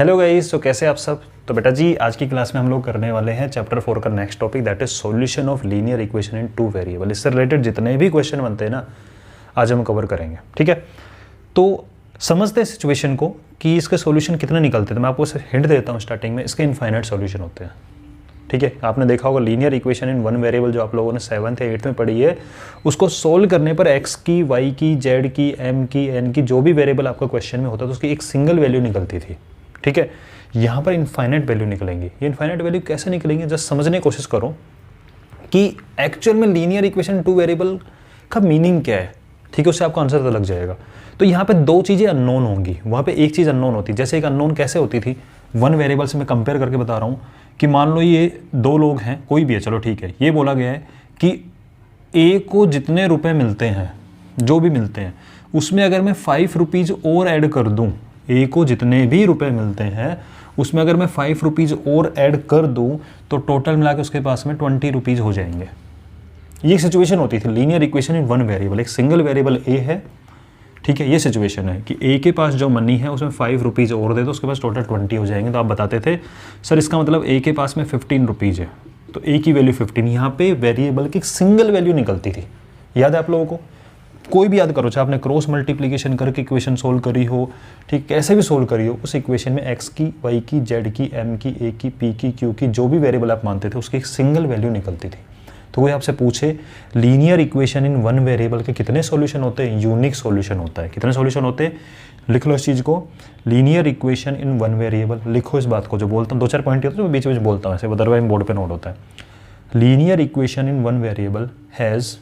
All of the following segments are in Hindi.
हेलो गाइस, तो कैसे आप सब। तो बेटा जी, आज की क्लास में हम लोग करने वाले हैं चैप्टर 4 का next topic, that is solution of linear equation in two variable. इससे रिलेटेड जितने भी क्वेश्चन बनते हैं ना, आज हम कवर करेंगे। ठीक है, तो समझते हैं सिचुएशन को कि इसके सॉल्यूशन कितने निकलते हैं। तो मैं आपको हिंट देता हूँ स्टार्टिंग में, इसके इनफाइनाइट सॉल्यूशन होते हैं। ठीक है, आपने देखा होगा linear equation in one variable जो आप लोगों ने 7th या 8th में पढ़ी है, उसको सोल्व करने पर x की, y की, z की, m की, n की जो भी वेरिएबल आपका क्वेश्चन में होता तो उसकी एक सिंगल वैल्यू निकलती थी। ठीक है, यहाँ पर इनफाइनाइट वैल्यू निकलेंगी। ये इनफाइनाइट वैल्यू कैसे निकलेंगे, जस्ट समझने की कोशिश करो कि एक्चुअल में लीनियर इक्वेशन टू वेरिएबल का मीनिंग क्या है। ठीक है, उससे आपको आंसर तो लग जाएगा। तो यहाँ पे दो चीज़ें अननोन होंगी, वहाँ पे एक चीज़ अननोन होती है। जैसे एक अननोन कैसे होती थी, वन वेरिएबल से मैं कंपेयर करके बता रहा हूँ कि मान लो ये दो लोग हैं, कोई भी है, चलो ठीक है, ये बोला गया है कि ए को जितने रुपए मिलते हैं, जो भी मिलते हैं, उसमें अगर मैं 5 रुपीज़ और ऐड कर दूँ, ए को जितने भी रुपए मिलते हैं उसमें अगर मैं 5 रुपीज़ और ऐड कर दूँ तो टोटल मिला के उसके पास में 20 रुपीज़ हो जाएंगे। ये सिचुएशन होती थी linear equation in one variable. एक सिंगल वेरिएबल ए है, ठीक है, ये सिचुएशन है कि ए के पास जो मनी है उसमें 5 रुपीज़ और दे दो, उसके पास टोटल 20 हो जाएंगे। तो आप बताते थे सर इसका मतलब ए के पास में 15 रुपीज़ है, तो ए की वैल्यू 15। यहाँ पे वेरिएबल की सिंगल वैल्यू निकलती थी। याद है आप लोगों को? कोई भी याद करो, चाहे आपने क्रॉस मल्टीप्लिकेशन करके इक्वेशन सोल्व करी हो, ठीक, कैसे भी सोल्व करी हो, उस इक्वेशन में एक्स की, वाई की, जेड की, एम की, ए की, पी की, क्यू की, जो भी वेरिएबल आप मानते थे उसकी एक सिंगल वैल्यू निकलती थी। तो कोई आपसे पूछे linear equation in one variable के कितने सॉल्यूशन होते हैं, यूनिक सॉल्यूशन होता है। कितने सॉल्यूशन होते हैं, लिख लो इस चीज़ को, linear equation in one variable. लिखो इस बात को, जो बोलता हूँ 2-4 पॉइंट होते हैं, बीच बीच बोलता हूँ ऐसे, अदरवाइज बोर्ड पे नोट होता है। Linear equation in one variable has,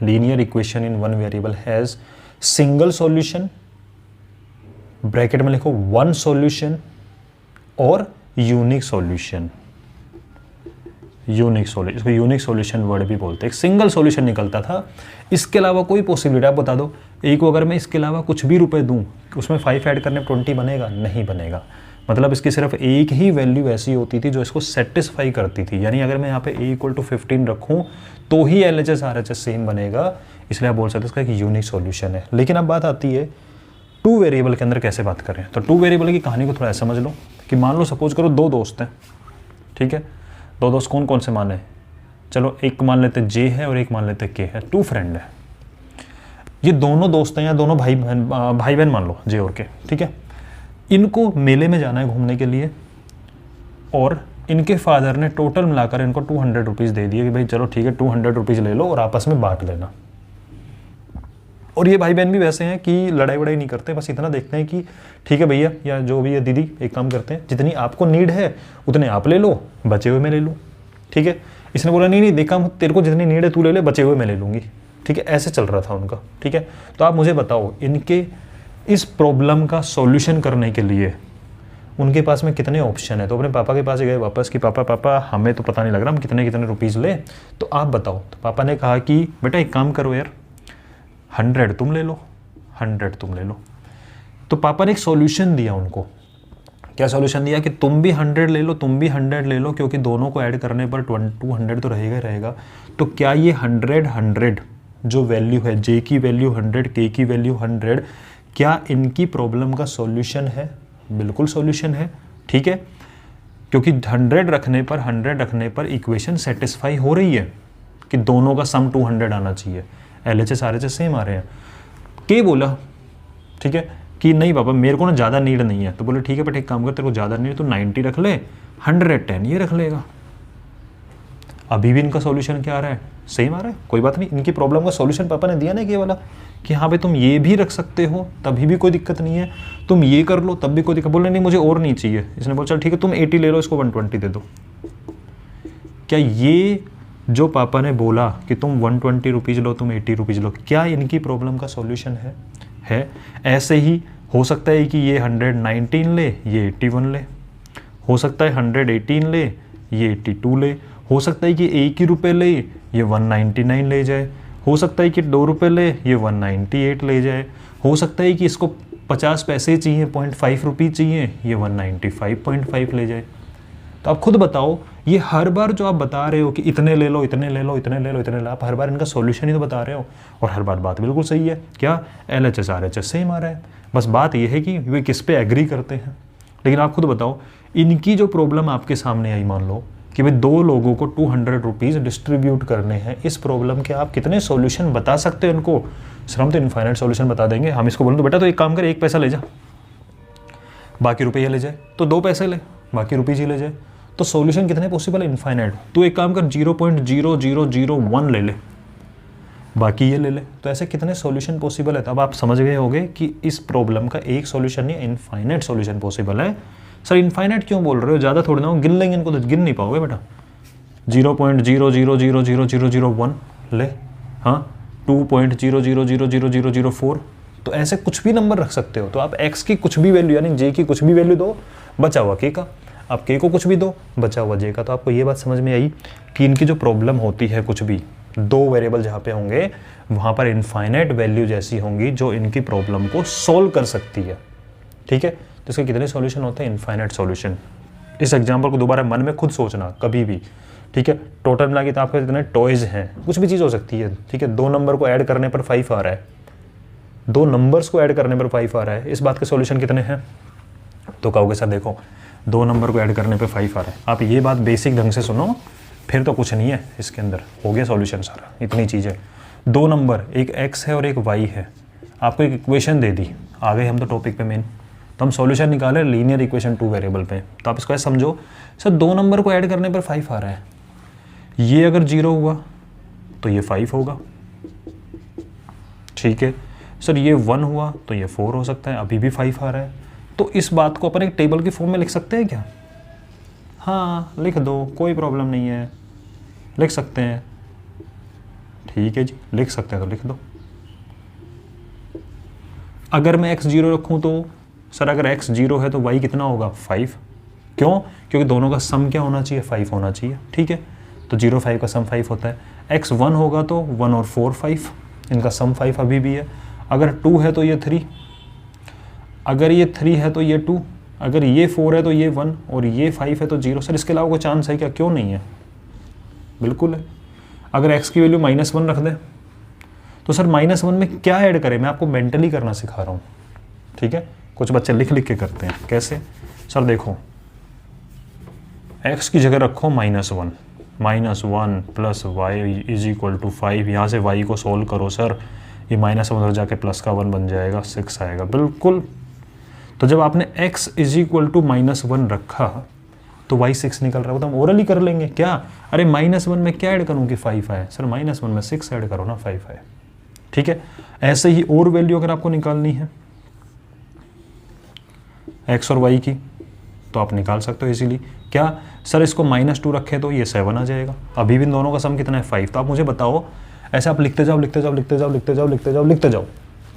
linear equation in one variable has single solution, bracket में लिखो one solution, और unique solution। यूनिक सॉल्यूशन, इसको यूनिक सॉल्यूशन वर्ड भी बोलते हैं। एक सिंगल सॉल्यूशन निकलता था, इसके अलावा कोई पॉसिबिलिटी आप बता दो, ए को अगर मैं इसके अलावा कुछ भी रुपए दूं, उसमें 5 ऐड करने 20 बनेगा? नहीं बनेगा। मतलब इसकी सिर्फ एक ही वैल्यू ऐसी होती थी जो इसको सेटिस्फाई करती थी। यानी अगर मैं यहाँ पे a = 15 रखूँ तो ही LHS RHS सेम बनेगा, इसलिए आप बोल सकते हैं इसका एक यूनिक सॉल्यूशन है। लेकिन अब बात आती है टू वेरिएबल के अंदर कैसे बात करें। तो टू वेरिएबल की कहानी को थोड़ा ऐसा समझ लो कि मान लो सपोज करो दो दोस्त हैं, ठीक है, दो दोस्त कौन कौन से मान लें, चलो एक मान लेते J है और एक मान लेते K है, टू फ्रेंड है। ये दोनों दोस्त हैं या दोनों भाई बहन मान लो, J और K, ठीक है। इनको मेले में जाना है घूमने के लिए, और इनके फादर ने टोटल मिलाकर इनको 200 रुपीज़ दे दिए कि भाई चलो ठीक है 200 रुपीज़ ले लो और आपस में बांट लेना। और ये भाई बहन भी वैसे हैं कि लड़ाई वड़ाई नहीं करते, बस इतना देखते हैं कि ठीक है भैया या जो भी है दीदी, एक काम करते हैं, जितनी आपको नीड है उतने आप ले लो, बचे हुए मैं ले लूँ। ठीक है, इसने बोला नहीं देखा, तेरे को जितनी नीड है तू ले ले, बचे हुए मैं ले लूँगी। ठीक है, ऐसे चल रहा था उनका। ठीक है, तो आप मुझे बताओ इनके इस प्रॉब्लम का सॉल्यूशन करने के लिए उनके पास में कितने ऑप्शन है। तो अपने पापा के पास गए वापस कि पापा हमें तो पता नहीं लग रहा हम कितने कितने रुपीज़ ले, तो आप बताओ। तो पापा ने कहा कि बेटा एक काम करो यार, 100 तुम ले लो, 100 तुम ले लो। तो पापा ने एक सॉल्यूशन दिया उनको। क्या सॉल्यूशन दिया कि तुम भी 100 ले लो, तुम भी 100 ले लो, क्योंकि दोनों को ऐड करने पर 200 तो रहेगा ही रहेगा। तो क्या ये 100 जो वैल्यू है, J की वैल्यू 100, K की वैल्यू 100, क्या इनकी प्रॉब्लम का सॉल्यूशन है? बिल्कुल सॉल्यूशन है। ठीक है, क्योंकि 100 रखने पर इक्वेशन सेटिस्फाई हो रही है कि दोनों का सम 200 आना चाहिए। LHS RHS सेम आ रहे हैं। के बोला ठीक है कि नहीं पापा मेरे को ना ज़्यादा नीड नहीं है, तो बोले ठीक है बेटा एक काम कर, तेरे को ज़्यादा नीड है तो 90 रख ले, 110 ये रख लेगा। अभी भी इनका सॉल्यूशन क्या आ रहा है? सेम आ रहा है। कोई बात नहीं, इनकी प्रॉब्लम का सॉल्यूशन पापा ने दिया ना ये वाला कि हाँ भाई तुम ये भी रख सकते हो तभी भी कोई दिक्कत नहीं है, तुम ये कर लो तब भी कोई दिक्कत। बोले नहीं मुझे और नहीं चाहिए। इसने बोला चल ठीक है तुम 80 ले लो, इसको 120 दे दो। क्या ये जो पापा ने बोला कि तुम 120 रुपीज़ लो, तुम 80 रुपीज़ लो, क्या इनकी प्रॉब्लम का सॉल्यूशन है? ऐसे ही हो सकता है कि ये 119 ले, ये 81 ले, हो सकता है 118 ले, ये 82 ले, हो सकता है कि 1 ही रुपये ले, ये 199 ले जाए, हो सकता है कि 2 रुपये ले, ये 198 ले जाए, हो सकता है कि इसको 50 पैसे चाहिए, 0.5 रुपये चाहिए, ये 195.5 ले जाए। तो आप खुद बताओ, ये हर बार जो आप बता रहे हो कि इतने ले लो, इतने ले लो, इतने ले लो, इतने ले लो, आप हर बार इनका सॉल्यूशन ही तो बता रहे हो, और हर बार बात बिल्कुल सही है। क्या LHS RHS सेम आ रहा है। बस बात ये है कि वे किस पे एग्री करते हैं। लेकिन आप खुद बताओ, इनकी जो प्रॉब्लम आपके सामने आई, मान लो कि भाई 2 लोगों को 200 रुपीज़ डिस्ट्रीब्यूट करने हैं, इस प्रॉब्लम के आप कितने सॉल्यूशन बता सकते हैं उनको? सर हम तो इनफाइनाइट सॉल्यूशन बता देंगे। हम इसको बोलें तो बेटा तो एक काम कर, 1 पैसा ले जा, बाकी रुपये ले जाए, तो 2 पैसे ले, बाकी रुपीज़ ही ले जाए। तो सॉल्यूशन कितने पॉसिबल है? इनफाइनाइट। तो एक काम कर, 0.0001 ले ले, बाकी ये ले ले। तो ऐसे कितने सॉल्यूशन पॉसिबल है? तब आप समझ गए होंगे कि इस प्रॉब्लम का एक सॉल्यूशन नहीं, इनफाइनाइट सॉल्यूशन पॉसिबल है। सर इनफाइनाइट क्यों बोल रहे हो? ज़्यादा थोड़ी ना हो, गिन लेंगे इनको तो गिन नहीं पाओगे बेटा। 0.00000001 ले, हाँ 2.00000004। तो ऐसे कुछ भी नंबर रख सकते हो। तो आप x की कुछ भी वैल्यू यानी j की कुछ भी वैल्यू दो, बचा हुआ k का, आप k को कुछ भी दो, बचा हुआ j का। तो आपको ये बात समझ में आई कि इनकी जो प्रॉब्लम होती है, कुछ भी 2 वेरिएबल जहाँ पे होंगे वहाँ पर इनफाइनाइट वैल्यू जैसी होंगी जो इनकी प्रॉब्लम को सोल्व कर सकती है। ठीक है, तो इसके कितने सॉल्यूशन होते हैं? Infinite solution. इस एग्जाम्पल को दोबारा मन में खुद सोचना कभी भी। ठीक है, टोटल मिला के तो आपके कितने टॉयज हैं, कुछ भी चीज़ हो सकती है। ठीक है, 2 नंबर को ऐड करने पर 5 आ रहा है, 2 नंबर्स को ऐड करने पर 5 आ रहा है, इस बात के सॉल्यूशन कितने हैं? तो कहोगे सर देखो 2 नंबर को ऐड करने पे 5 आ रहा है। आप ये बात बेसिक ढंग से सुनो, फिर तो कुछ नहीं है इसके अंदर, हो गया सॉल्यूशन सारा। इतनी चीज़ें, 2 नंबर, एक x है और एक y है, आपको एक इक्वेशन दे दी, आ गए हम तो टॉपिक पे मेन। तो हम सॉल्यूशन निकाले लीनियर इक्वेशन 2 वेरिएबल पे। तो आप इसको ऐसे समझो, सर 2 नंबर को ऐड करने पर 5 आ रहा है, ये अगर 0 हुआ तो ये 5 होगा। ठीक है सर, ये 1 हुआ तो ये 4 हो सकता है, अभी भी 5 आ रहा है। तो इस बात को अपन एक टेबल की फॉर्म में लिख सकते हैं क्या? हाँ लिख दो, कोई प्रॉब्लम नहीं है, लिख सकते हैं। ठीक है जी, लिख सकते हैं तो लिख दो। अगर मैं x 0 रखूं तो सर अगर x 0 है तो y कितना होगा? 5। क्यों? क्योंकि दोनों का सम क्या होना चाहिए? 5 होना चाहिए। ठीक है, तो 0 5 का सम 5 होता है। x 1 होगा तो 1 और 4 5, इनका सम 5 अभी भी है। अगर 2 है तो ये 3, अगर ये 3 है तो ये 2, अगर ये 4 है तो ये 1 और ये 5 है तो 0। सर इसके अलावा कोई चांस है क्या? क्यों नहीं है, बिल्कुल है। अगर x की वैल्यू -1 रख दें तो सर -1 में क्या ऐड करें? मैं आपको मेंटली करना सिखा रहा हूँ। ठीक है, कुछ बच्चे लिख लिख के करते हैं। कैसे? सर देखो x की जगह रखो -1, -1 + y = 5। यहाँ से y को सोल्व करो सर, ये -1 उधर जाके प्लस का 1 बन जाएगा, 6 आएगा। बिल्कुल। तो जब आपने x = -1 रखा तो y 6 निकल रहा है। तो हम ओरली कर लेंगे क्या? अरे -1 में क्या ऐड करूँ कि 5 आए? सर -1 में 6 ऐड करो ना, 5 आए। ठीक है, ऐसे ही और वैल्यू अगर आपको निकालनी है x और y की तो आप निकाल सकते हो इजीली। क्या सर इसको -2 रखें तो ये 7 आ जाएगा। अभी भी दोनों का सम कितना है? 5। तो आप मुझे बताओ, ऐसे आप लिखते जाओ लिखते जाओ लिखते जाओ लिखते जाओ लिखते जाओ लिखते जाओ।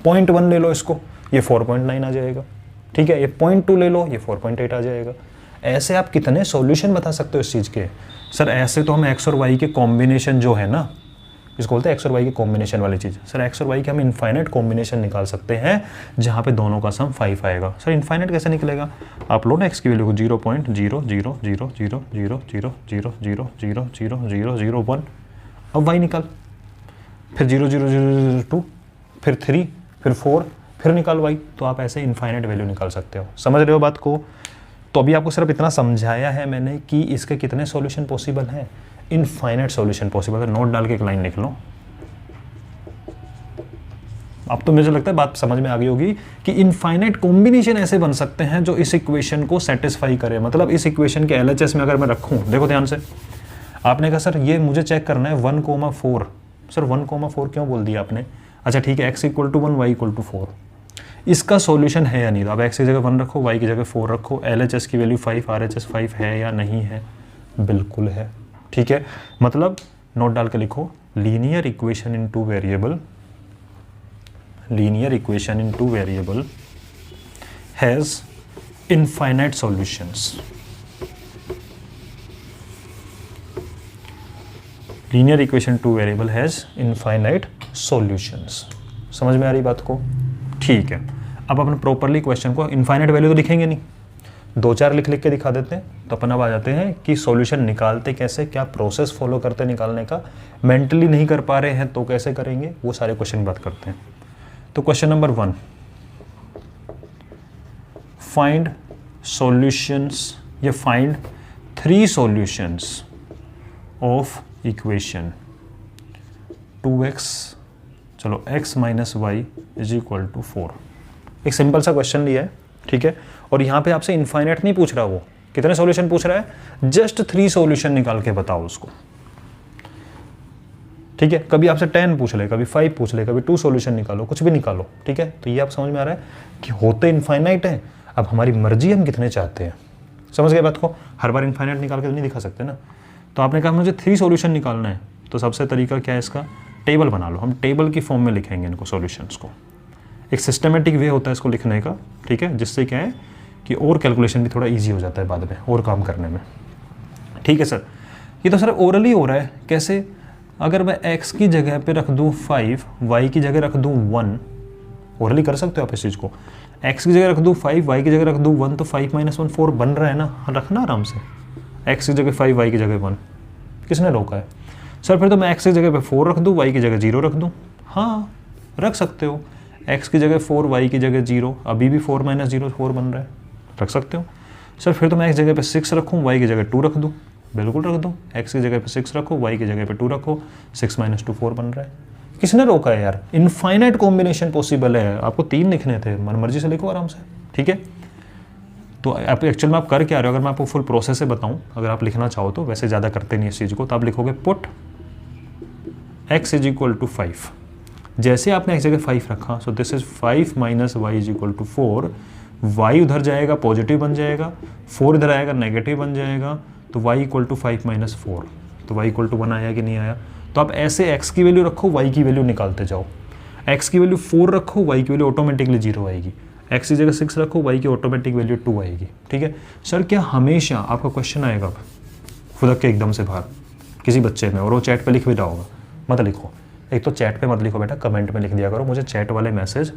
0.1 ले लो इसको, ये 4.9 आ जाएगा। ठीक है, ये 0.2 ले लो, ये 4.8 आ जाएगा। ऐसे आप कितने सॉल्यूशन बता सकते हो इस चीज़ के? सर ऐसे तो हम x और y के कॉम्बिनेशन जो है ना, इसको बोलते हैं x और y के कॉम्बिनेशन वाली चीज़। सर x और y के हम इनफाइनाइट कॉम्बिनेशन निकाल सकते हैं जहाँ पे दोनों का सम 5 आएगा। सर इनफाइनाइट कैसे निकलेगा? आप लो ना x की वैल्यू को 0.00000000000001, अब y निकाल, फिर 0.0002, फिर 3, फिर 4, फिर निकाल y। तो आप ऐसे इनफाइनाइट वैल्यू निकाल सकते हो। समझ रहे हो बात को? तो अभी आपको सिर्फ इतना समझाया है मैंने कि इसके कितने सॉल्यूशन पॉसिबल हैं। इनफाइनाइट सॉल्यूशन पॉसिबल है। नोट डाल के एक लाइन लिख लो। अब तो मुझे लगता है बात समझ में आ गई होगी कि इनफाइनाइट कॉम्बिनेशन ऐसे बन सकते हैं जो इस इक्वेशन को सेटिस्फाई करे। मतलब इस इक्वेशन के LHS में अगर मैं रखूं, देखो ध्यान से, आपने कहा सर ये मुझे चेक करना है 1,4। सर 1,4 क्यों बोल दिया आपने? अच्छा ठीक है, x = 1, y = 4। इसका सॉल्यूशन है या नहीं? तो अब x की जगह 1 रखो, y की जगह 4 रखो। LHS की वैल्यू 5, RHS 5 है या नहीं है? बिल्कुल है। ठीक है, मतलब नोट डाल के लिखो, linear equation in 2 variable, linear equation in 2 variable has infinite solutions. Linear equation 2 variable has infinite solutions. समझ में आ रही बात को? ठीक है, अब अपन प्रॉपरली क्वेश्चन को, इनफाइनाइट वैल्यू तो लिखेंगे नहीं, 2-4 लिख लिख के दिखा देते हैं। तो अपन अब आ जाते हैं कि सॉल्यूशन निकालते कैसे, क्या प्रोसेस फॉलो करते निकालने का। मेंटली नहीं कर पा रहे हैं तो कैसे करेंगे, वो सारे क्वेश्चन की बात करते हैं। तो क्वेश्चन नंबर 1, फाइंड सॉल्यूशंस, ये find 3 solutions of equation 2x, चलो x minus Y is equal to 4। एक सिंपल सा क्वेश्चन लिया है, ठीक है, और यहाँ पे आपसे इनफाइनाइट नहीं पूछ रहा, वो कितने सॉल्यूशन पूछ रहा है, जस्ट 3 सॉल्यूशन निकाल के बताओ उसको, ठीक है। कभी आपसे 10 पूछ ले, कभी 5 पूछ ले, कभी 2 सॉल्यूशन निकालो, कुछ भी निकालो, ठीक है। तो ये आप समझ में आ रहा है कि होते इनफाइनाइट है, अब हमारी मर्जी हम कितने चाहते हैं, समझ गए बात को। हर बार इनफाइनाइट निकाल के तो नहीं दिखा सकते ना। तो आपने कहा मुझे 3 सॉल्यूशन निकालना है, तो सबसे तरीका क्या है इसका, टेबल बना लो। हम टेबल की फॉर्म में लिखेंगे इनको, सॉल्यूशंस को। एक सिस्टमेटिक वे होता है इसको लिखने का, ठीक है, जिससे क्या है कि और कैलकुलेशन भी थोड़ा ईजी हो जाता है बाद में और काम करने में, ठीक है सर। ये तो सर ओरली हो रहा है, कैसे, अगर मैं x की जगह पे रख दूँ 5, y की जगह रख दूँ 1, ओरली कर सकते हो आप इस चीज़ को। x की जगह रख दूँ 5, y की जगह रख दूँ 1, तो 5 - 1 4 बन रहा है ना, रखना आराम से। x की जगह 5, y की जगह 1, किसने रोका है सर? फिर तो मैं x की जगह पे 4 रख दूँ, y की जगह 0 रख दूँ। हाँ रख सकते हो, x की जगह 4, y की जगह 0, अभी भी 4 - 0 4 बन रहा है, रख सकते हो। सर फिर तो मैं x जगह पे 6 रखूँ, y की जगह 2 रख दूँ, बिल्कुल रख दो। x की जगह पे 6 रखो, y की जगह पे 2 रखो, 6 - 2 4 बन रहा है। किसने रोका है यार? इनफाइनाइट कॉम्बिनेशन पॉसिबल है। आपको 3 लिखने थे, मन मर्जी से लिखो आराम से, ठीक है। तो आप एक्चुअल में आप कर क्या रहे हो, अगर मैं आपको फुल प्रोसेस से बताऊं, अगर आप लिखना चाहो तो, वैसे ज़्यादा करते नहीं इस चीज़ को, तो आप लिखोगे put x is equal to 5। जैसे आपने x जगह 5 रखा, so this is 5 - y is equal to 4। y उधर जाएगा पॉजिटिव बन जाएगा, 4 इधर आएगा नेगेटिव बन जाएगा, तो y इक्वल टू 5 - 4, तो y इक्वल टू 1 आया कि नहीं आया। तो आप ऐसे x की वैल्यू रखो, y की वैल्यू निकालते जाओ। x की वैल्यू 4 रखो, y की वैल्यू ऑटोमेटिकली 0 आएगी। x की जगह 6 रखो, y की ऑटोमेटिक वैल्यू 2 आएगी, ठीक है। सर क्या हमेशा आपका क्वेश्चन आएगा खुद के एकदम से बाहर किसी बच्चे में, और वो चैट पे लिख भी रहा होगा, मत लिखो। एक तो चैट पे मत लिखो बेटा, कमेंट में लिख दिया करो। मुझे चैट वाले मैसेज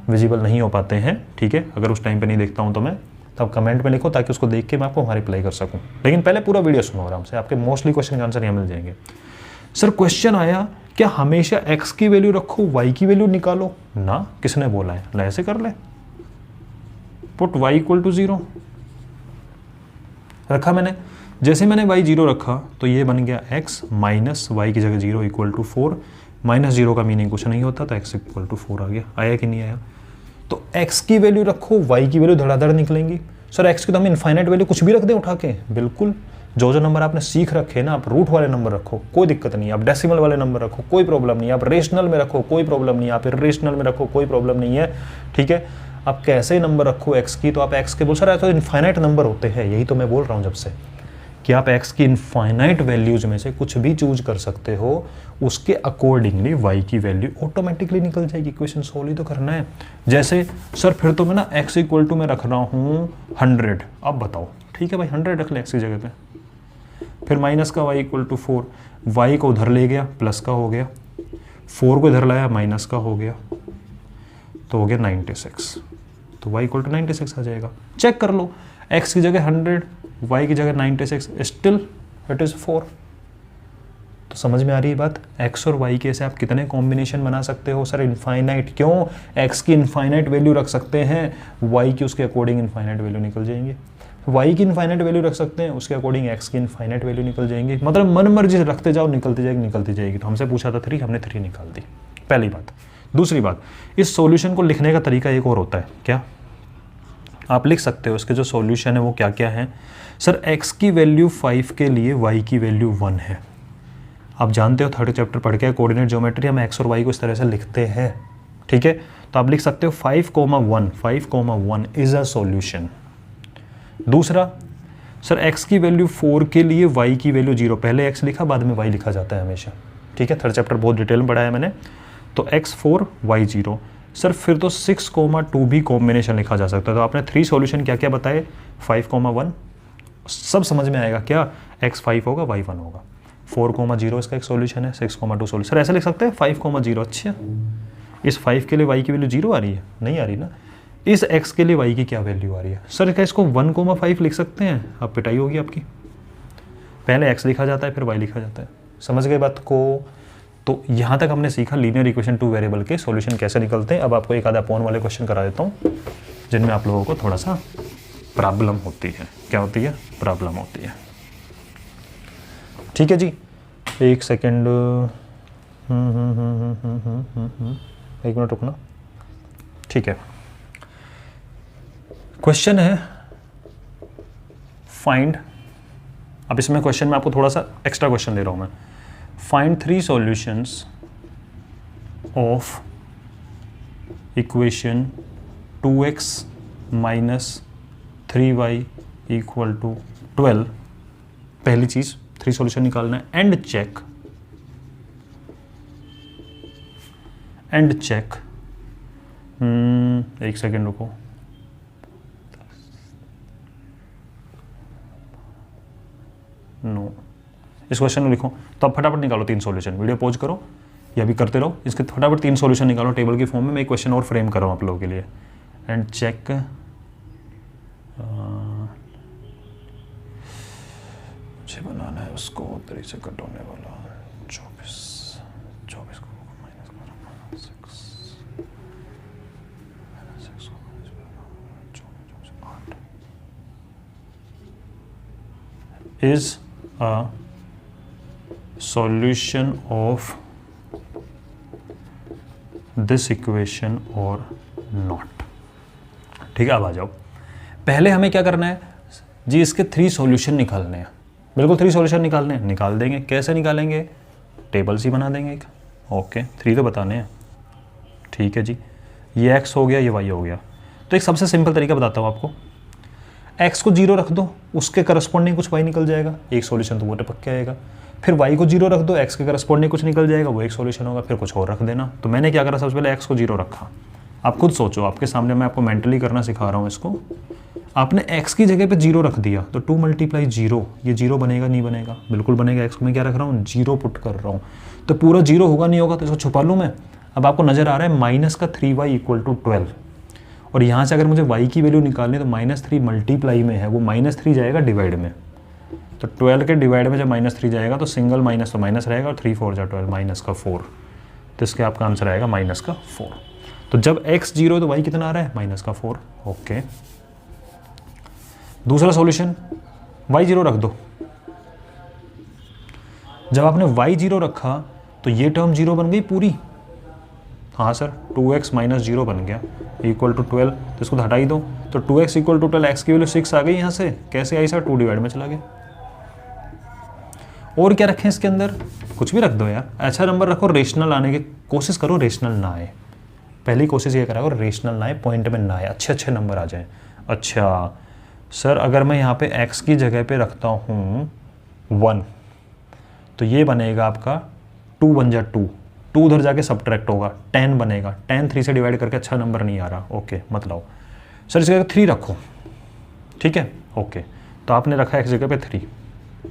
विजिबल नहीं हो पाते हैं, ठीक है, अगर उस टाइम पे नहीं देखता हूँ तो मैं, तब कमेंट में लिखो ताकि उसको देख के मैं आपको वहाँ रिप्लाई कर सकूँ। लेकिन पहले पूरा वीडियो सुनो आराम से, आपके मोस्टली क्वेश्चन के आंसर यहाँ मिल जाएंगे। सर क्वेश्चन आया क्या हमेशा x की वैल्यू रखो, y की वैल्यू निकालो ना, किसने बोला है? ले ऐसे कर ले, पुट y इक्वल टू 0 रखा मैंने। जैसे मैंने y 0 रखा तो ये बन गया x माइनस y की जगह 0 इक्वल टू 4। -0 का मीनिंग कुछ नहीं होता, तो x इक्वल टू 4 आ गया। आया कि नहीं आया? तो x की वैल्यू रखो, y की वैल्यू धड़ाधड़ निकलेंगी। सर x की तो हम इनफाइनाइट वैल्यू कुछ भी रख दें उठा के, बिल्कुल। जो नंबर आपने सीख रखे ना, आप रूट वाले नंबर रखो, कोई दिक्कत नहीं। आप डेसिमल वाले नंबर रखो, कोई प्रॉब्लम नहीं। आप रेशनल में रखो, कोई प्रॉब्लम नहीं। आप इरेशनल में रखो, कोई प्रॉब्लम नहीं है, ठीक है। आप कैसे नंबर रखो x की, तो आप x के बोल सर तो इनफाइनाइट नंबर होते हैं, यही तो मैं बोल रहा हूँ जब से, कि आप x की इनफाइनाइट वैल्यूज में से कुछ भी चूज कर सकते हो, उसके अकॉर्डिंगली y की वैल्यू ऑटोमेटिकली निकल जाएगी। इक्वेशन सोल्व ही तो करना है। जैसे सर फिर तो मैं ना x इक्वल टू मैं रख रहा हूँ 100, अब बताओ, ठीक है भाई 100 रख ले x की जगह पे। फिर माइनस का y इक्वल टू 4, y को उधर ले गया प्लस का हो गया, 4 को इधर लाया माइनस का हो गया, तो हो गया 96। तो y इक्वल टू 96 आ जाएगा। चेक कर लो, x की जगह 100, y की जगह 96, स्टिल इट इज़ 4। तो समझ में आ रही है बात? x और y के ऐसे आप कितने कॉम्बिनेशन बना सकते हो सर इनफाइनाइट। क्यों? x की इनफाइनाइट वैल्यू रख सकते हैं, y की उसके अकॉर्डिंग इनफाइनाइट वैल्यू निकल जाएंगे। y की इनफाइनाइट वैल्यू रख सकते हैं, उसके अकॉर्डिंग x की इनफाइनाइट वैल्यू निकल जाएंगी। मतलब मन मर्जी से रखते जाओ, निकलती जाएगी। तो हमसे पूछा था 3, हमने 3 निकाल दी, पहली बात। दूसरी बात, इस सॉल्यूशन को लिखने का तरीका एक और होता है। क्या आप लिख सकते हो इसके जो सॉल्यूशन है वो क्या क्या है? सर x की वैल्यू 5 के लिए y की वैल्यू 1 है। आप जानते हो 3rd चैप्टर पढ़ के कोऑर्डिनेट ज्योमेट्री, हम x और y को इस तरह से लिखते हैं, ठीक है। तो आप लिख सकते हो 5,1 इज अ सॉल्यूशन। दूसरा, सर x की वैल्यू 4 के लिए y की वैल्यू 0, पहले x लिखा बाद में y लिखा जाता है हमेशा, ठीक है। 3rd चैप्टर बहुत डिटेल में पढ़ाया मैंने। तो x 4 y 0। सर फिर तो 6,2 भी कॉम्बिनेशन लिखा जा सकता है। तो आपने 3 सॉल्यूशन क्या क्या बताए? 5,1 सब समझ में आएगा क्या? x 5 होगा, y 1 होगा। 4,0 इसका एक सॉल्यूशन है, 6,2 सॉल्यूशन। सर ऐसे लिख सकते हैं 5,0। अच्छा, इस 5 के लिए y की वैल्यू 0 आ रही है? नहीं आ रही ना। इस x के लिए y की क्या वैल्यू आ रही है? सर क्या इसको 1,5 लिख सकते हैं? अब पिटाई होगी आपकी। पहले x लिखा जाता है फिर y लिखा जाता है। समझ गए बात को? तो यहाँ तक हमने सीखा लीनियर इक्वेशन 2 वेरिएबल के सॉल्यूशन कैसे निकलते हैं। अब आपको एक आधा अपॉन वाले क्वेश्चन करा देता हूँ, जिनमें आप लोगों को थोड़ा सा प्रॉब्लम होती है। क्या होती है? प्रॉब्लम होती है। ठीक है जी, एक सेकेंड, एक मिनट रुकना। ठीक है, क्वेश्चन है फाइंड, अब इसमें क्वेश्चन में आपको थोड़ा सा एक्स्ट्रा क्वेश्चन दे रहा हूं मैं। Find 3 solutions of equation 2x minus 3y equal to 12। पहली चीज 3 सॉल्यूशन निकालना है। एंड चेक एक सेकेंड रुको, नो, इस क्वेश्चन में लिखो तो आप फटाफट निकालो 3 सॉल्यूशन। वीडियो पॉज करो या भी करते रहो, इसके फटाफट 3 सॉल्यूशन निकालो टेबल की फॉर्म में। मैं एक क्वेश्चन और फ्रेम कर रहा हूँ आप लोगों के लिए। एंड चेक, मुझे बनाना है उसको 3 से कट होने वाला 24 को minus 6 is a solution of this equation or not। ठीक है, अब आ जाओ। पहले हमें क्या करना है जी, इसके 3 सॉल्यूशन निकालने हैं। बिल्कुल 3 सॉल्यूशन निकालने हैं, निकाल देंगे। कैसे निकालेंगे? टेबल सी बना देंगे एक। ओके, 3 तो बताने हैं। ठीक है जी, ये x हो गया, ये y हो गया। तो एक सबसे सिंपल तरीका बताता हूँ आपको। x को 0 रख दो, उसके करस्पॉन्डिंग कुछ y निकल जाएगा, एक सॉल्यूशन तो वो टपक के आएगा। फिर y को 0 रख दो, x के करस्पॉन्डिंग कुछ निकल जाएगा, वो एक सॉल्यूशन होगा। फिर कुछ और रख देना। तो मैंने क्या करा, सबसे पहले x को 0 रखा। आप खुद सोचो, आपके सामने मैं आपको मेंटली करना सिखा रहा हूँ इसको। आपने x की जगह पे 0 रख दिया तो 2 × 0, ये 0 बनेगा नहीं बनेगा? बिल्कुल बनेगा। x को मैं क्या रख रहा हूँ? 0 पुट कर रहा हूँ। तो पूरा 0 होगा नहीं होगा? तो इसको छुपा लूँ मैं। अब आपको नजर आ रहा है माइनस का 3y इक्वल टू 12, और यहाँ से अगर मुझे y की वैल्यू निकालनी है तो -3 मल्टीप्लाई में है, वो -3 जाएगा डिवाइड में। तो 12 के डिवाइड में जब -3 जाएगा तो सिंगल माइनस तो माइनस रहेगा, और 3 4 जा 12, माइनस का 4। तो इसके आपका आंसर आएगा माइनस का 4। तो जब x 0 तो y कितना आ रहा है? माइनस का 4। ओके, दूसरा सॉल्यूशन y 0 रख दो। जब आपने y 0 रखा तो ये टर्म 0 बन गई पूरी। हाँ सर, 2x माइनस 0 बन गया इक्वल टू 12। तो इसको हटा ही दो। तो 2x इक्वल टू 12, x की वैल्यू 6 आ गई। यहाँ से कैसे आई सर? 2 डिवाइड में चला गया। और क्या रखें इसके अंदर? कुछ भी रख दो यार, अच्छा नंबर रखो। रेशनल आने की कोशिश करो, रेशनल ना आए। पहली कोशिश ये करा, रेशनल ना आए, पॉइंट में ना आए, अच्छे नंबर आ जाएं। अच्छा सर, अगर मैं यहाँ पे x की जगह पे रखता हूँ 1, तो ये बनेगा आपका 2 बन जा 2 उधर जाके सब्ट्रैक्ट होगा, 10 बनेगा। 10 3 से डिवाइड करके अच्छा नंबर नहीं आ रहा। ओके, मत लाओ सर, इस जगह 3 रखो। ठीक है, ओके, तो आपने रखा x जगह पे 3।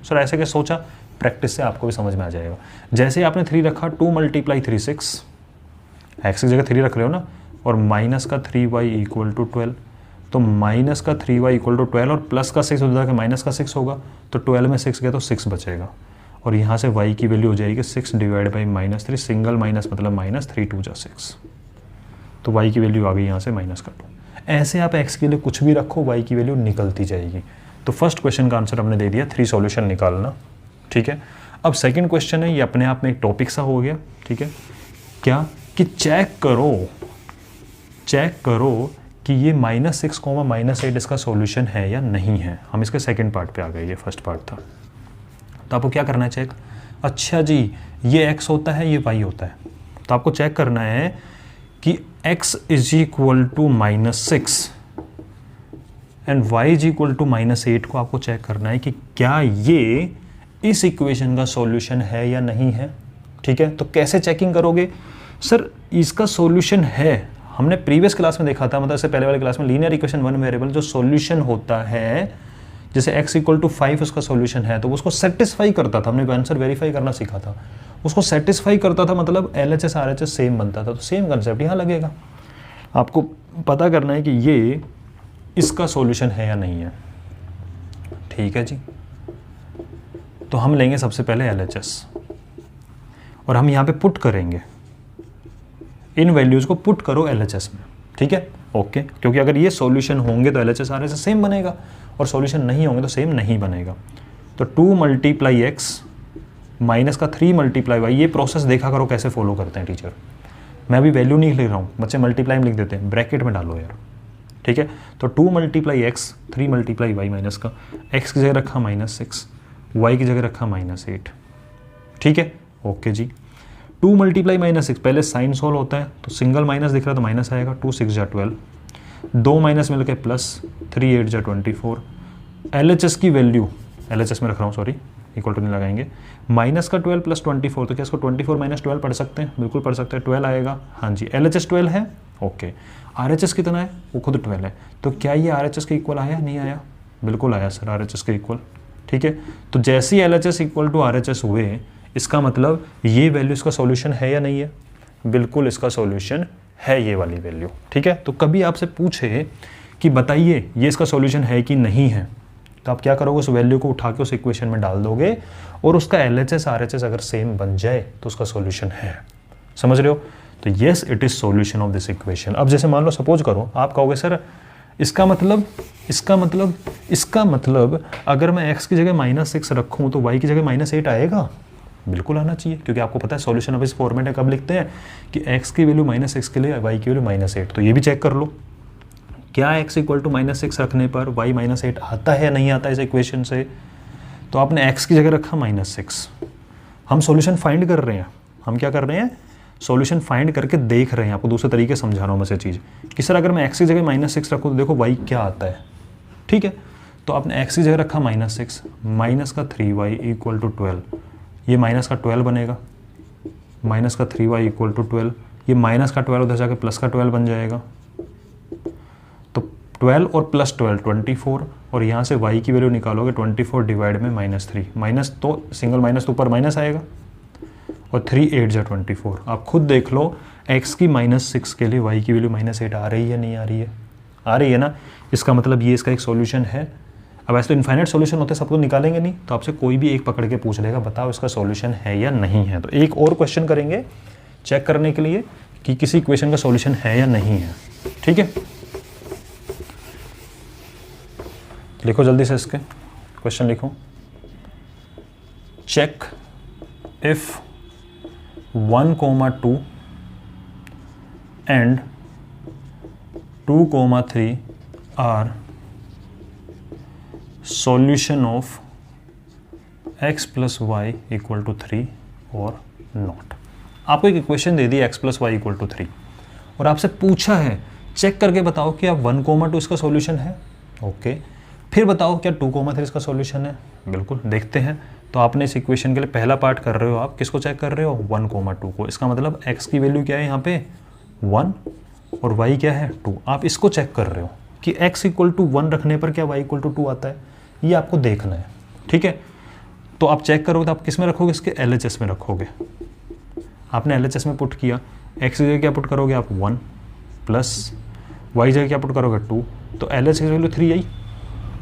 सर ऐसे क्या सोचा? प्रैक्टिस से आपको भी समझ में आ जाएगा। जैसे ही आपने 3 रखा, 2 × 3 6, x की जगह 3 रख रहे हो ना, और माइनस का 3y इक्वल टू 12। तो माइनस का 3y इक्वल टू 12 और प्लस का 6 उधर जाके माइनस का 6 होगा। तो 12 में 6 गया तो 6 बचेगा, और यहाँ से y की वैल्यू हो जाएगी 6 डिवाइड बाई -3। सिंगल माइनस मतलब -3 2 जा 6, तो y की वैल्यू आ गई यहाँ से माइनस का 2। ऐसे आप x के लिए कुछ भी रखो, y की वैल्यू निकलती जाएगी। तो फर्स्ट क्वेश्चन का आंसर हमने दे दिया, 3 सॉल्यूशन निकालना। ठीक है, अब सेकंड क्वेश्चन है, ये अपने आप में एक टॉपिक सा हो गया। ठीक है, क्या कि चेक करो कि ये -6, -8 इसका सॉल्यूशन है या नहीं है। हम इसके सेकंड पार्ट पे आ गए, ये फर्स्ट पार्ट था। तो आपको क्या करना है? चेक। अच्छा जी, ये x होता है, ये y होता है। तो आपको चेक करना है कि x is equal to -6 and y is equal to -8 को आपको चेक करना है कि क्या ये इस इक्वेशन का सॉल्यूशन है या नहीं है। ठीक है, तो कैसे चेकिंग करोगे? सर इसका सॉल्यूशन है, हमने प्रीवियस क्लास में देखा था, मतलब इससे पहले वाले क्लास में, लीनियर इक्वेशन 1 वेरिएबल जो सॉल्यूशन होता है, जैसे x इक्वल टू 5 उसका सॉल्यूशन है, तो उसको सेटिस्फाई करता था। हमने आंसर वेरीफाई करना सीखा था, उसको सेटिस्फाई करता था, मतलब LHS RHS सेम बनता था। तो सेम कंसेप्ट यहाँ लगेगा। आपको पता करना है कि ये इसका सॉल्यूशन है या नहीं है। ठीक है जी, तो हम लेंगे सबसे पहले LHS, और हम यहाँ पे पुट करेंगे, इन वैल्यूज़ को पुट करो LHS में। ठीक है, ओके। क्योंकि अगर ये सॉल्यूशन होंगे तो LHS RHS सेम बनेगा, और सॉल्यूशन नहीं होंगे तो सेम नहीं बनेगा। तो 2 × x माइनस का 3 × y, ये प्रोसेस देखा करो कैसे फॉलो करते हैं टीचर। मैं अभी वैल्यू नहीं लिख रहा हूँ, बच्चे मल्टीप्लाई में लिख देते हैं, ब्रैकेट में डालो यार, ठीक है। तो 2 × x 3 × y माइनस का, x की जगह रखा -6, y की जगह रखा -8, ठीक है, ओके जी। 2 × -6, पहले साइन सोल्व होता है तो सिंगल माइनस दिख रहा है तो माइनस आएगा, 2 × 6 = 12, 2 माइनस मिल के प्लस, 3 × 8 = 24। LHS की वैल्यू, LHS में रख रहा हूँ सॉरी, इक्वल टू नहीं लगाएंगे, माइनस का 12 + 24, तो क्या इसको 24 - 12 पढ़ सकते हैं? बिल्कुल पढ़ सकते हैं, 12 आएगा, हाँ जी। LHS 12 है, ओके। RHS कितना है? वो खुद 12 है, तो क्या ये RHS के इक्वल आया? नहीं आया, बिल्कुल आया सर RHS के इक्वल, ठीक है। तो जैसे ही LHS = RHS हुए, इसका मतलब ये वैल्यू इसका सॉल्यूशन है या नहीं है? बिल्कुल इसका सॉल्यूशन है ये वाली वैल्यू, ठीक है। तो कभी आपसे पूछे कि बताइए ये इसका सॉल्यूशन है कि नहीं है, तो आप क्या करोगे? उस वैल्यू को उठा के उस इक्वेशन में डाल दोगे, और उसका LHS RHS अगर सेम बन जाए तो उसका सॉल्यूशन है। समझ रहे हो? तो yes, it is solution of this equation. अब जैसे मान लो, सपोज करो, आप कहोगे सर इसका मतलब अगर मैं x की जगह -6 रखूं तो y की जगह -8 आएगा? बिल्कुल आना चाहिए, क्योंकि आपको पता है सॉल्यूशन अब इस फॉर्मेट में कब लिखते हैं कि x की वैल्यू -6 के लिए y की वैल्यू -8। तो ये भी चेक कर लो, क्या x = -6 रखने पर y -8 आता है या नहीं आता इस इक्वेशन से? तो आपने x की जगह रखा -6, हम सॉल्यूशन फाइंड कर रहे हैं। हम क्या कर रहे हैं? सॉल्यूशन फाइंड करके देख रहे हैं। आपको दूसरे तरीके समझा रहा हूँ मैं से चीज़ कि सर अगर मैं x की जगह -6 रखूँ तो देखो y क्या आता है, ठीक है। तो आपने x की जगह रखा -6, माइनस का 3y = 12, ये माइनस का 12 बनेगा, माइनस का 3y = 12, ये माइनस का 12 उधर जाके प्लस का 12 बन जाएगा, तो 12 और प्लस 12 24, और यहाँ से y की वैल्यू निकालोगे 24 डिवाइड में -3, माइनस तो सिंगल माइनस तो ऊपर माइनस आएगा, और 3 × 8 = 24। आप खुद देख लो x की -6 के लिए y की वैल्यू -8 आ रही है नहीं आ रही है? आ रही है ना। इसका मतलब ये इसका एक सॉल्यूशन है। अब ऐसे तो इनफाइनाइट सॉल्यूशन होते हैं, सबको निकालेंगे नहीं, तो आपसे कोई भी एक पकड़ के पूछ लेगा बताओ इसका सॉल्यूशन है या नहीं है। तो एक और क्वेश्चन करेंगे चेक करने के लिए कि किसी इक्वेशन का सॉल्यूशन है या नहीं है, ठीक है। लिखो जल्दी से इसके क्वेश्चन लिखो। Check if 1, 2 and 2, 3 are solution of x + y = 3 और नॉट। आपको एक इक्वेशन दे दी x + y = 3 और आपसे पूछा है चेक करके बताओ कि आप 1, 2 इसका सॉल्यूशन है, ओके। फिर बताओ क्या 2, 3 इसका सॉल्यूशन है, बिल्कुल देखते हैं। तो आपने इस इक्वेशन के लिए पहला पार्ट कर रहे हो, आप किसको चेक कर रहे हो? 1, 2 को। इसका मतलब x की वैल्यू क्या है यहाँ पे? 1 और y क्या है? 2। आप इसको चेक कर रहे हो कि x = 1 रखने पर क्या y = 2 आता है, ये आपको देखना है, ठीक है। तो आप चेक करोगे तो आप किस में रखोगे? इसके LHS में रखोगे। आपने LHS में पुट किया, x की जगह क्या पुट करोगे आप? 1 प्लस y जगह क्या पुट करोगे? 2। तो LHS की वैल्यू 3 आई,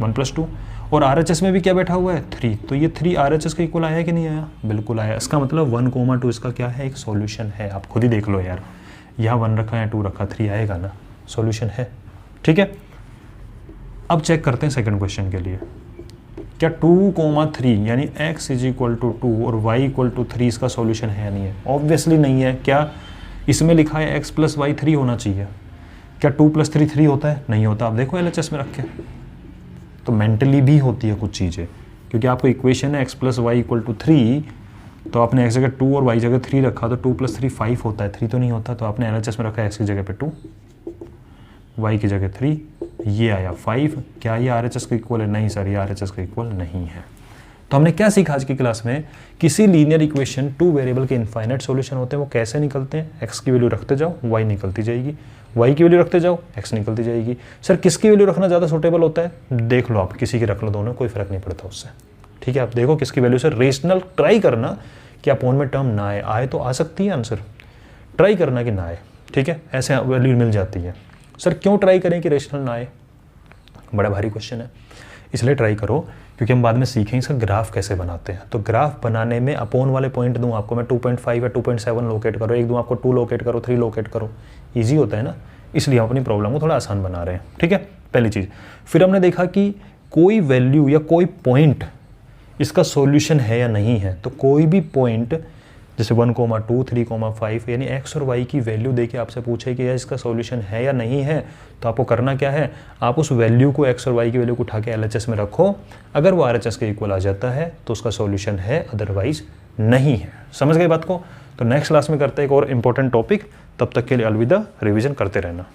1 + 2, और RHS में भी क्या बैठा हुआ है? 3। तो ये 3 RHS के इक्वल आया कि नहीं आया? बिल्कुल आया। इसका मतलब 1, 2 इसका क्या है? एक सॉल्यूशन है। आप खुद ही देख लो यार, यहाँ 1 रखा है, 2 रखा, 3 आएगा ना, सॉल्यूशन है, ठीक है। अब चेक करते हैं सेकंड क्वेश्चन के लिए। क्या 2, 3 यानी x = 2 और y = 3 इसका सॉल्यूशन है या नहीं है? ऑब्वियसली नहीं है। क्या इसमें लिखा है x + y 3 होना चाहिए? क्या 2 + 3 3 होता है? नहीं होता। आप देखो LHS में रख के, तो मेंटली भी होती है कुछ चीज़ें, क्योंकि आपको इक्वेशन है x + y = 3, तो आपने x जगह 2 और y जगह 3 रखा, तो 2 + 3 5 होता है, 3 तो नहीं होता। तो आपने LHS में रखा x की जगह पे 2, y की जगह 3, ये आया 5। क्या ये RHS के इक्वल है? नहीं सर, ये RHS के इक्वल नहीं है। तो हमने क्या सीखा आज की क्लास में? किसी लीनियर इक्वेशन 2 वेरिएबल के इनफाइनाइट सॉल्यूशन होते हैं, वो कैसे निकलते हैं? x की वैल्यू रखते जाओ, y निकलती जाएगी, y की वैल्यू रखते जाओ, x निकलती जाएगी। सर किसकी वैल्यू रखना ज़्यादा सूटेबल होता है? देख लो आप, किसी की रख लो, दोनों कोई फर्क नहीं पड़ता उससे, ठीक है। आप देखो किसकी वैल्यू से रेशनल ट्राई करना कि अपोन में टर्म ना आए तो आ सकती है आंसर, ट्राई करना कि ना आए, ठीक है। ऐसे वैल्यू मिल जाती है। सर क्यों ट्राई करें कि रेशनल ना आए? बड़ा भारी क्वेश्चन है, इसलिए ट्राई करो क्योंकि हम बाद में सीखेंगे इसका ग्राफ कैसे बनाते हैं। तो ग्राफ बनाने में अपोन वाले पॉइंट दूं आपको मैं 2.5 या 2.7 लोकेट करो, एक दूं आपको 2 लोकेट करो, 3 लोकेट करो, ईजी होता है ना। इसलिए हम अपनी प्रॉब्लम को थोड़ा आसान बना रहे हैं, ठीक है, पहली चीज़। फिर हमने देखा कि कोई वैल्यू या कोई पॉइंट इसका सॉल्यूशन है या नहीं है। तो कोई भी पॉइंट जैसे 1,2, 3,5 यानी x और y की वैल्यू देके आपसे पूछे कि यार इसका सॉल्यूशन है या नहीं है, तो आपको करना क्या है, आप उस वैल्यू को x और y की वैल्यू को उठा के LHS में रखो। अगर वो RHS के इक्वल आ जाता है तो उसका सॉल्यूशन है, अदरवाइज नहीं है। समझ गए बात को? तो नेक्स्ट क्लास में करते हैं एक और इम्पोर्टेंट टॉपिक। तब तक के लिए अलविदा, रिवीजन करते रहना।